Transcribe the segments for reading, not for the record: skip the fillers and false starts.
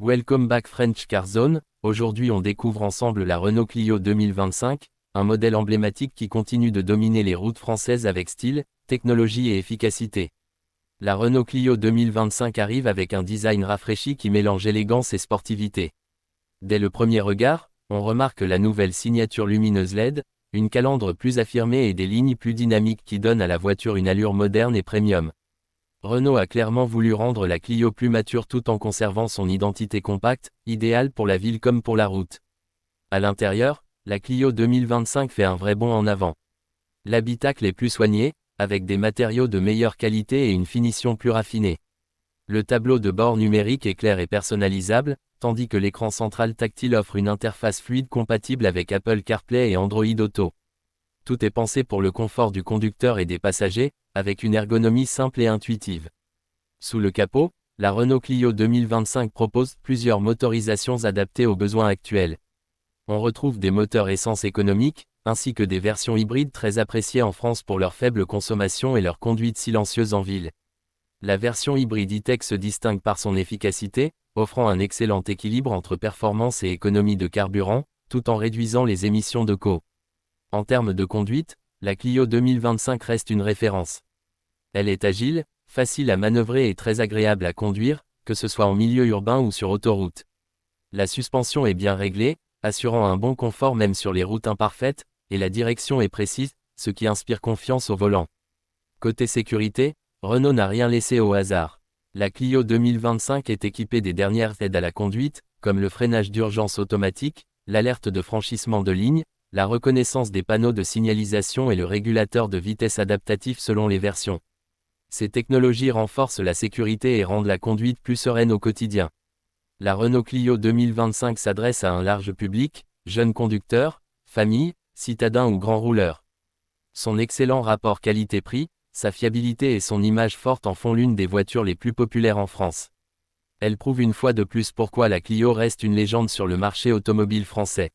Welcome back French Car Zone. Aujourd'hui on découvre ensemble la Renault Clio 2025, un modèle emblématique qui continue de dominer les routes françaises avec style, technologie et efficacité. La Renault Clio 2025 arrive avec un design rafraîchi qui mélange élégance et sportivité. Dès le premier regard, on remarque la nouvelle signature lumineuse LED, une calandre plus affirmée et des lignes plus dynamiques qui donnent à la voiture une allure moderne et premium. Renault a clairement voulu rendre la Clio plus mature tout en conservant son identité compacte, idéale pour la ville comme pour la route. À l'intérieur, la Clio 2025 fait un vrai bond en avant. L'habitacle est plus soigné, avec des matériaux de meilleure qualité et une finition plus raffinée. Le tableau de bord numérique est clair et personnalisable, tandis que l'écran central tactile offre une interface fluide compatible avec Apple CarPlay et Android Auto. Tout est pensé pour le confort du conducteur et des passagers, avec une ergonomie simple et intuitive. Sous le capot, la Renault Clio 2025 propose plusieurs motorisations adaptées aux besoins actuels. On retrouve des moteurs essence économiques, ainsi que des versions hybrides très appréciées en France pour leur faible consommation et leur conduite silencieuse en ville. La version hybride e-tech se distingue par son efficacité, offrant un excellent équilibre entre performance et économie de carburant, tout en réduisant les émissions de CO. En termes de conduite, la Clio 2025 reste une référence. Elle est agile, facile à manœuvrer et très agréable à conduire, que ce soit en milieu urbain ou sur autoroute. La suspension est bien réglée, assurant un bon confort même sur les routes imparfaites, et la direction est précise, ce qui inspire confiance au volant. Côté sécurité, Renault n'a rien laissé au hasard. La Clio 2025 est équipée des dernières aides à la conduite, comme le freinage d'urgence automatique, l'alerte de franchissement de ligne, la reconnaissance des panneaux de signalisation et le régulateur de vitesse adaptatif selon les versions. Ces technologies renforcent la sécurité et rendent la conduite plus sereine au quotidien. La Renault Clio 2025 s'adresse à un large public, jeunes conducteurs, familles, citadins ou grands rouleurs. Son excellent rapport qualité-prix, sa fiabilité et son image forte en font l'une des voitures les plus populaires en France. Elle prouve une fois de plus pourquoi la Clio reste une légende sur le marché automobile français.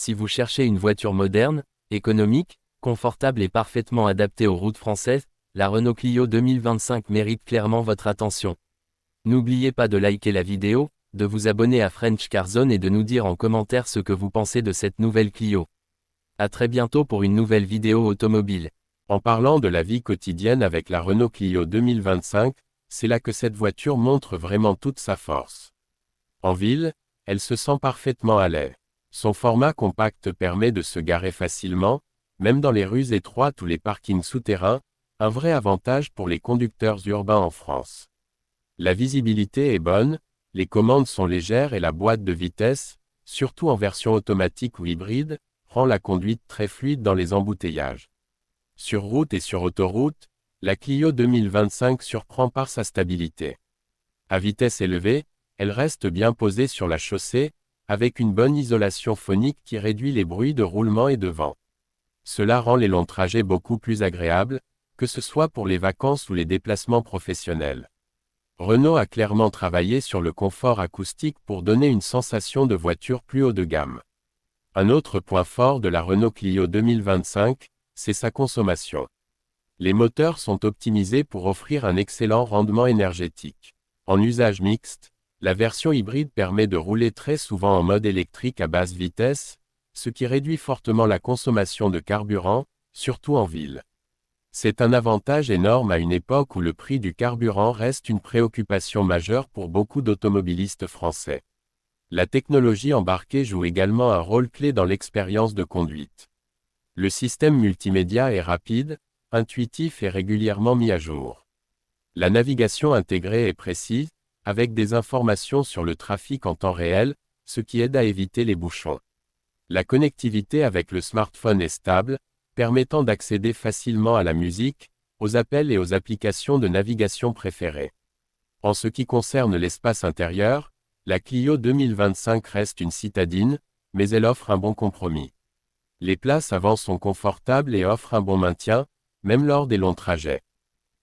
Si vous cherchez une voiture moderne, économique, confortable et parfaitement adaptée aux routes françaises, la Renault Clio 2025 mérite clairement votre attention. N'oubliez pas de liker la vidéo, de vous abonner à French Car Zone et de nous dire en commentaire ce que vous pensez de cette nouvelle Clio. À très bientôt pour une nouvelle vidéo automobile. En parlant de la vie quotidienne avec la Renault Clio 2025, c'est là que cette voiture montre vraiment toute sa force. En ville, elle se sent parfaitement à l'aise. Son format compact permet de se garer facilement, même dans les rues étroites ou les parkings souterrains, un vrai avantage pour les conducteurs urbains en France. La visibilité est bonne, les commandes sont légères et la boîte de vitesse, surtout en version automatique ou hybride, rend la conduite très fluide dans les embouteillages. Sur route et sur autoroute, la Clio 2025 surprend par sa stabilité. À vitesse élevée, elle reste bien posée sur la chaussée, avec une bonne isolation phonique qui réduit les bruits de roulement et de vent. Cela rend les longs trajets beaucoup plus agréables, que ce soit pour les vacances ou les déplacements professionnels. Renault a clairement travaillé sur le confort acoustique pour donner une sensation de voiture plus haut de gamme. Un autre point fort de la Renault Clio 2025, c'est sa consommation. Les moteurs sont optimisés pour offrir un excellent rendement énergétique. En usage mixte, la version hybride permet de rouler très souvent en mode électrique à basse vitesse, ce qui réduit fortement la consommation de carburant, surtout en ville. C'est un avantage énorme à une époque où le prix du carburant reste une préoccupation majeure pour beaucoup d'automobilistes français. La technologie embarquée joue également un rôle clé dans l'expérience de conduite. Le système multimédia est rapide, intuitif et régulièrement mis à jour. La navigation intégrée est précise, avec des informations sur le trafic en temps réel, ce qui aide à éviter les bouchons. La connectivité avec le smartphone est stable, permettant d'accéder facilement à la musique, aux appels et aux applications de navigation préférées. En ce qui concerne l'espace intérieur, la Clio 2025 reste une citadine, mais elle offre un bon compromis. Les places avant sont confortables et offrent un bon maintien, même lors des longs trajets.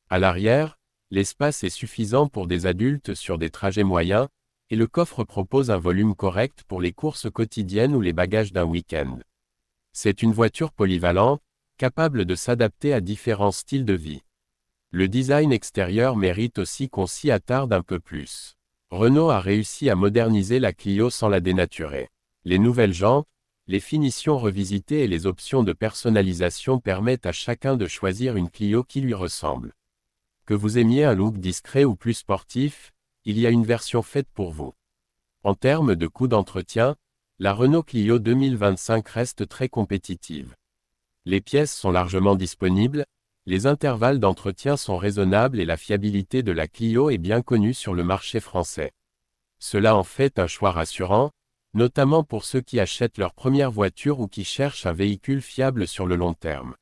À l'arrière, l'espace est suffisant pour des adultes sur des trajets moyens, et le coffre propose un volume correct pour les courses quotidiennes ou les bagages d'un week-end. C'est une voiture polyvalente, capable de s'adapter à différents styles de vie. Le design extérieur mérite aussi qu'on s'y attarde un peu plus. Renault a réussi à moderniser la Clio sans la dénaturer. Les nouvelles jantes, les finitions revisitées et les options de personnalisation permettent à chacun de choisir une Clio qui lui ressemble. Que vous aimiez un look discret ou plus sportif, il y a une version faite pour vous. En termes de coût d'entretien, la Renault Clio 2025 reste très compétitive. Les pièces sont largement disponibles, les intervalles d'entretien sont raisonnables et la fiabilité de la Clio est bien connue sur le marché français. Cela en fait un choix rassurant, notamment pour ceux qui achètent leur première voiture ou qui cherchent un véhicule fiable sur le long terme.